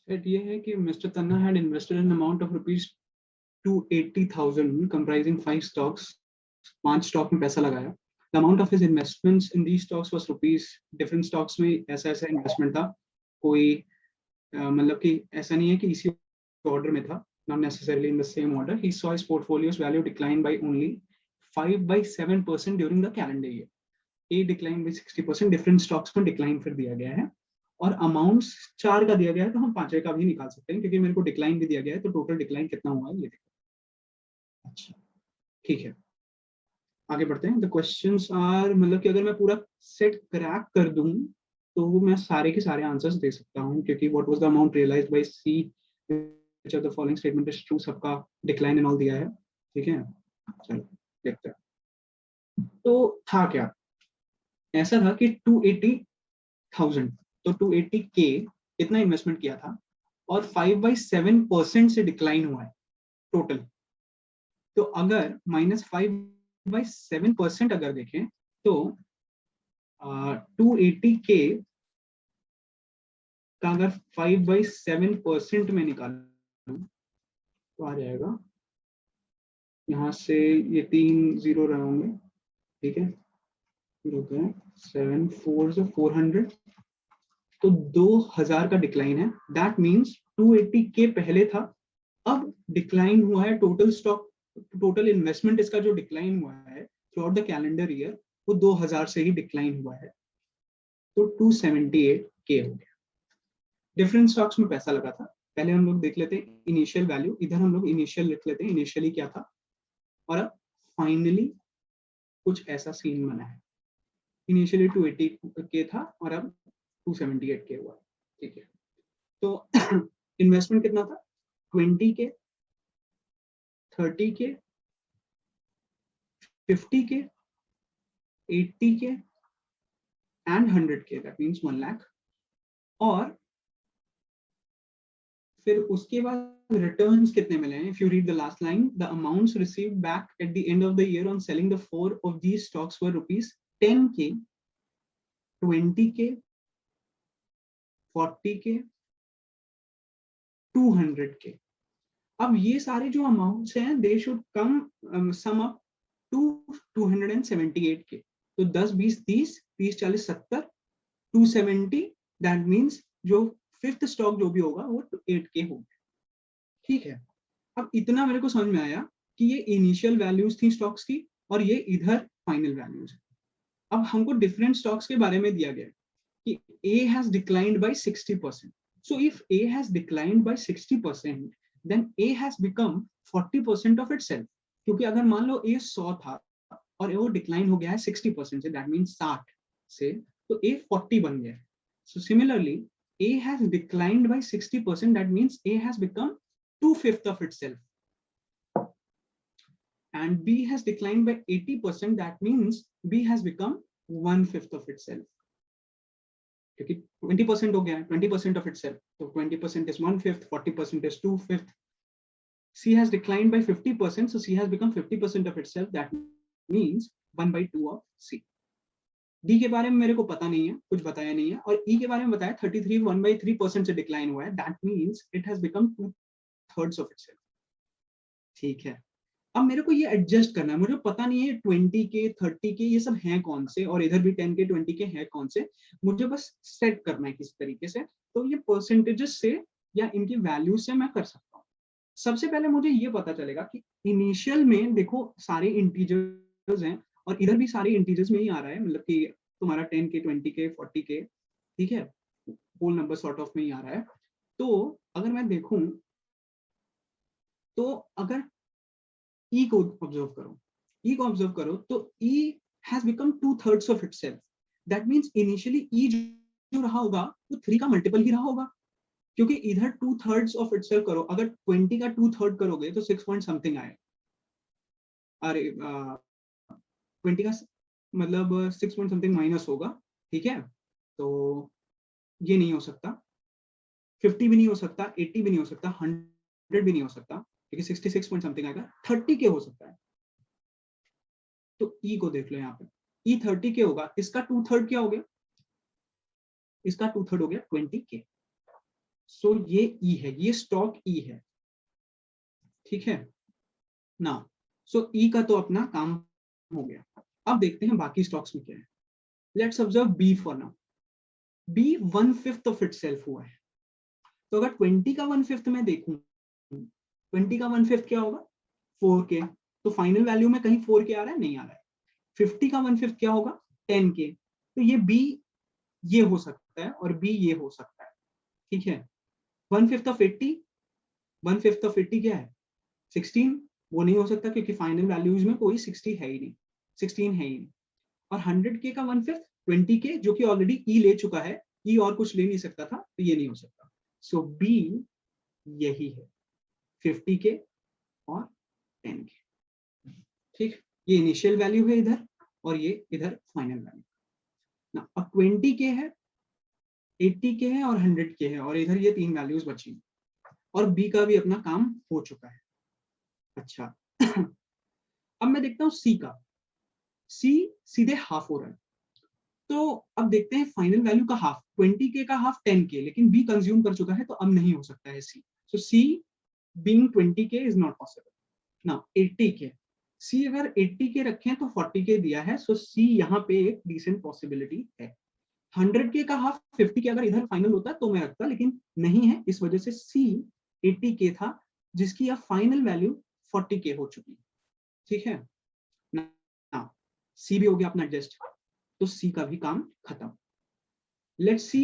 Set ये है कि mister Tanna had invested an amount of rupees 280,000 comprising 5 stocks. 5 stock में पैसा लगाया. The amount of his investments in these stocks was rupees. Different stocks में ऐसा ऐसा इन्वेस्टमेंट था. कोई मतलब कि ऐसा नहीं है कि इसी ऑर्डर में था. Not necessarily in the same order. He saw his portfolio's value decline by only 5/7% during the calendar year. A declined by 60%. Different stocks में decline फिर दिया गया है और अमाउंट्स 4 का दिया गया है, तो हम 5 का भी निकाल सकते हैं क्योंकि मेरे को डिक्लाइन भी दिया गया है, तो टोटल डिक्लाइन कितना हुआ है ये देखो. अच्छा ठीक है, आगे बढ़ते हैं. द क्वेश्चंस आर, मतलब कि अगर मैं पूरा सेट क्रैक कर दूं तो मैं सारे के सारे आंसर्स दे सकता हूं क्योंकि what was the amount realized by C which of the following statement is true, सबका डिक्लाइन एंड ऑल दिया है. ठीक है, चलो देखते हैं. तो था क्या, ऐसा था कि 280,000, तो 280 के इतना इन्वेस्टमेंट किया था और 5/7% से डिक्लाइन हुआ है टोटल. तो अगर -5/7% अगर देखें तो 280 के का अगर 5/7% में निकालूं तो आ जाएगा, यहाँ से ये 3 जीरो रहे होंगे. ठीक है, 7 4 400, तो 2000 का डिक्लाइन है. दैट मीन्स 280 के पहले था, अब डिक्लाइन हुआ है टोटल स्टॉक, टोटल इन्वेस्टमेंट इसका जो डिक्लाइन हुआ है through out the calendar year वो 2000 से ही डिक्लाइन हुआ है, तो 278 के हो गया. डिफरेंट स्टॉक्स में पैसा लगा था. पहले हम लोग देख लेते हैं इनिशियल वैल्यू, इधर हम लोग इनिशियल लिख लेते हैं, इनिशियली क्या था और अब फाइनली कुछ ऐसा सीन बना है. इनिशियली 280 के था और अब 278 के हुआ. ठीक है, तो इन्वेस्टमेंट कितना था, 20 के, 30 के, 50 के, 80 के एंड 100 के, दैट मीन्स 1 लाख. और फिर उसके बाद रिटर्न्स कितने मिले हैं. If you read the last line, the amounts received back at the end of the year on selling the 4 of these stocks were rupees 10 के, 20 के, 40 के, 200 के. अब ये सारे जो अमाउंट्स हैं they should come sum up to 278 K. तो 10 20 30 30 40 70 270, दैट मीन्स जो फिफ्थ स्टॉक जो भी होगा वो 8 के होगा. ठीक है, अब इतना मेरे को समझ में आया कि ये इनिशियल वैल्यूज थी स्टॉक्स की और ये इधर फाइनल वैल्यूज. अब हमको डिफरेंट स्टॉक्स के बारे में दिया गया कि A has declined by 60%. So if A has declined by 60%, then A has become 40% of itself. क्योंकि अगर मान लो A 100 था और वो डिक्लाइन हो गया है 60% से, दैट मीन्स 60 से, तो A 40 बन गया है. So similarly, A has declined by 60%, that means A has become 2/5 of itself. And B has declined by 80%, that means B has become 1/5 of itself. क्योंकि 20% हो गया है, 20% of itself, तो 20% is 1/5, 40% is 2/5. C has declined by 50%, so C has become 50% of itself, that means 1/2 of C. D के बारे में मेरे को पता नहीं है, कुछ बताया नहीं है, और E के बारे में बताया 33 1/3% से डिक्लाइन हुआ है, that means it has become 2/3 of itself. ठीक है, अब मेरे को ये एडजस्ट करना है, मुझे पता नहीं है 20 के 30 के ये सब हैं कौन से और इधर भी 10 के 20 के हैं कौन से, मुझे बस सेट करना है किसी तरीके से. तो ये परसेंटेजेस से या इनकी वैल्यू से मैं कर सकता हूँ. सबसे पहले मुझे ये पता चलेगा कि इनिशियल में देखो सारे इंटीजर्स हैं और इधर भी सारे इंटीजर्स में ही आ रहा है, मतलब कि तुम्हारा 10 के 20 के 40 के, ठीक है, होल नंबर सॉर्ट ऑफ में ही आ रहा है. तो अगर मैं देखूं तो अगर E को ऑब्जर्व करो, E को ऑब्जर्व करो तो E has become 2/3 of itself. That means initially E जो रहा होगा वो 3 का मल्टीपल ही रहा होगा, क्योंकि इधर 2/3 of itself करो, अगर 20 का 2/3 करोगे तो 6 पॉइंट समथिंग आएगा. अरे 20 का मतलब 6 पॉइंट समथिंग माइनस होगा. ठीक है, तो ये नहीं हो सकता, 50 भी नहीं हो सकता, 80 भी नहीं हो सकता, 100 भी नहीं हो सकता, क्योंकि 66 पॉइंट समथिंग आएगा. 30 के हो सकता है. तो E को देख लो यहाँ पे, E 30 के होगा, इसका 2/3 क्या हो गया, इसका 2/3 हो गया 20K। सो ये ई है, ये स्टॉक ई है, ठीक है ना। सो ई का तो अपना काम हो गया। अब देखते हैं बाकी स्टॉक्स में क्या है। Let's observe B for now. B 1/5 of itself हुआ है। तो अगर 20 का 1/5 में देखूं, 20 का 1/5 क्या होगा 4K। तो फाइनल वैल्यू में कहीं 4K आ रहा है, नहीं आ रहा है। 50 का 1/5 क्या होगा 10K। तो ये बी ये हो सकता है और बी ये हो सकता है, ठीक है। 1/5 ऑफ 80, 1/5 ऑफ 80 क्या है 16, वो नहीं हो सकता क्योंकि फाइनल वैल्यूज में कोई 16 है ही नहीं, 16 है ही नहीं। और 100K का 1/5 20K जो कि ऑलरेडी ई ले चुका है, ई और कुछ ले नहीं सकता था, तो ये नहीं हो सकता। सो बी यही है 50K और 10K, ठीक। ये इनिशियल वैल्यू है इधर और ये इधर फाइनल वैल्यू ना। अब 20K है, 80K है और 100K है और इधर ये 3 वैल्यूज बची और बी का भी अपना काम हो चुका है। अच्छा अब मैं देखता हूँ सी का। सी सीधे हाफ हो रहा है, तो अब देखते हैं फाइनल वैल्यू का हाफ 20K का हाफ 10K, लेकिन बी कंज्यूम कर चुका है तो अब नहीं हो सकता है C. So C being 20K is not possible ना। 80K, सी अगर 80K रखें तो 40K दिया है, सो सी यहाँ पे एक डिसेंट पॉसिबिलिटी है। 100K का हाफ 50K अगर इधर फाइनल होता तो मैं रखता, लेकिन नहीं है, इस वजह से सी 80K था जिसकी अब फाइनल वैल्यू 40K हो चुकी है, ठीक है ना। सी भी हो गया अपना एडजस्ट, तो सी का भी काम खत्म। लेट्स सी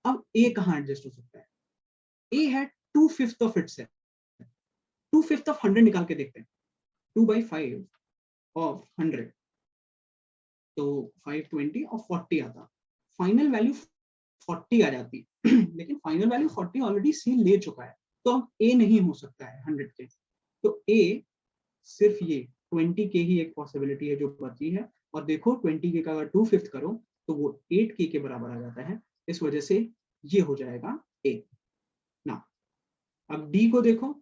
अब ए कहां एडजस्ट हो सकता है। ए है 2/5 ऑफ इटसेल्फ, 2/5 ऑफ 100 निकाल के देखते हैं। 2/5 ऑफ 100 तो 520 और 40 आता, फाइनल वैल्यू 40 आ जाती लेकिन फाइनल वैल्यू 40 ऑलरेडी सी ले चुका है, तो अब ए नहीं हो सकता है 100K। तो ए सिर्फ ये 20K ही एक पॉसिबिलिटी है जो बची है। और देखो 20K का अगर 2/5 करो तो वो 8K के बराबर आ जाता है, इस वजह से ये हो जाएगा ए ना। अब डी को देखो,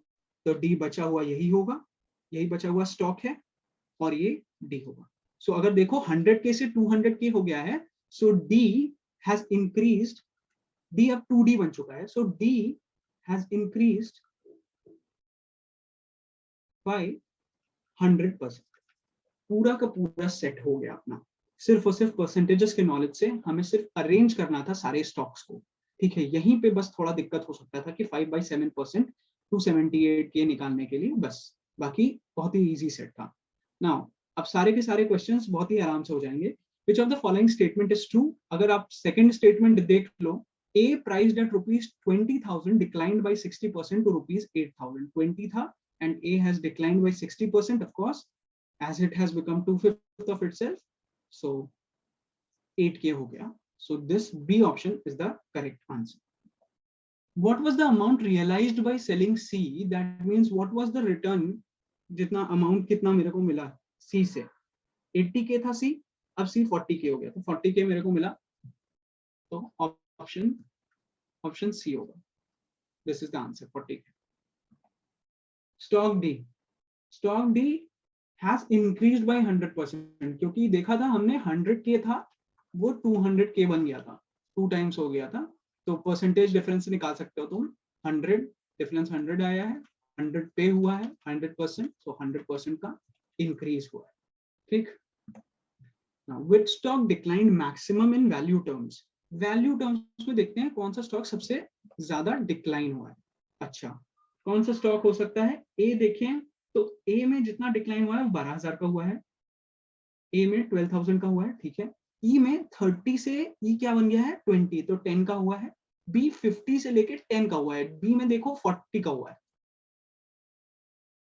तो डी बचा हुआ यही होगा, यही बचा हुआ स्टॉक है और ये डी होगा। सो अगर देखो 100K से 200K हो गया है, सो डी हैज इंक्रीज्ड, डी अब 2D बन चुका है, सो डी हैज इंक्रीज्ड बाय 100%। पूरा का पूरा सेट हो गया अपना। सिर्फ और सिर्फ परसेंटेजेस के नॉलेज से हमें सिर्फ अरेंज करना था सारे स्टॉक्स को, ठीक है। यहीं पे बस थोड़ा दिक्कत हो सकता था कि 5/7% 278K निकालने के लिए, बस बाकी बहुत ही इजी सेट था। नाउ अब सारे के सारे क्वेश्चंस बहुत ही आराम से हो जाएंगे। Which of the following statement is true. अगर आप सेकंड स्टेटमेंट देख लो, A priced at ₹20,000 declined by 60% to ₹8,000। 20 था and A has declined by 60%, of course, as it has become 2/5 of itself, so 8K हो गया। So this B option is the correct answer. What was the amount realized by selling C? That means what was the return, जितना amount कितना मेरे को मिला C से। 80K था C, अब C 40K हो गया, तो 40K मेरे को मिला, तो ऑप्शन C होगा। This is the answer 40K. Stock D, stock D has increased by 100%, क्योंकि देखा था हमने 100K था वो 200K बन गया था, 2 टाइम्स हो गया था। तो परसेंटेज डिफरेंस निकाल सकते हो तुम, 100 डिफरेंस 100 आया है, 100 पे हुआ है 100%, तो 100% का इंक्रीज हुआ है, ठीक। Now, which stock declined maximum in value terms? Value terms में देखते हैं कौन सा स्टॉक सबसे ज्यादा डिक्लाइन हुआ है। अच्छा, कौन सा स्टॉक हो सकता है। ए देखें तो ए में जितना डिक्लाइन हुआ है 12,000 का हुआ है, ए में 12,000 का हुआ है, ठीक है। ई में 30 से ई क्या बन गया है 20, तो 10 का हुआ है। बी 50 से लेके 10 का हुआ है, बी में देखो 40 का हुआ है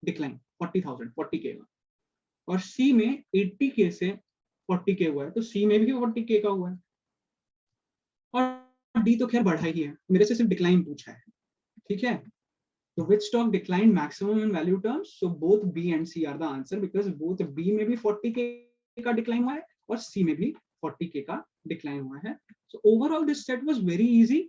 डिक्लाइन, 40,000 40K का। और सी में 80K से 40K हुआ है, तो सी में भी 40K का हुआ है। और डी तो खैर बढ़ा ही है, मेरे से सिर्फ डिक्लाइन पूछा है, ठीक है। तो which stock declined maximum in value terms? So both B and C are the answer, because both B में भी 40K का डिक्लाइन हुआ है और C में भी 40K का डिक्लाइन हुआ है। So overall this set was very easy.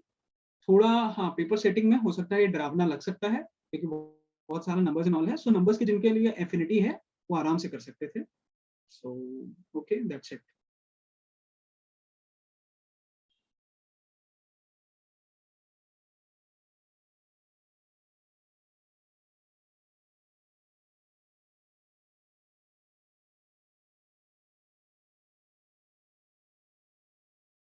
थोड़ा हाँ पेपर सेटिंग में हो सकता है ये डरावना लग सकता है क्योंकि बहुत सारा नंबर्स एंड ऑल है। सो नंबर्स के जिनके लिए एफिनिटी है वो आराम से कर सकते थे। So okay, that's it.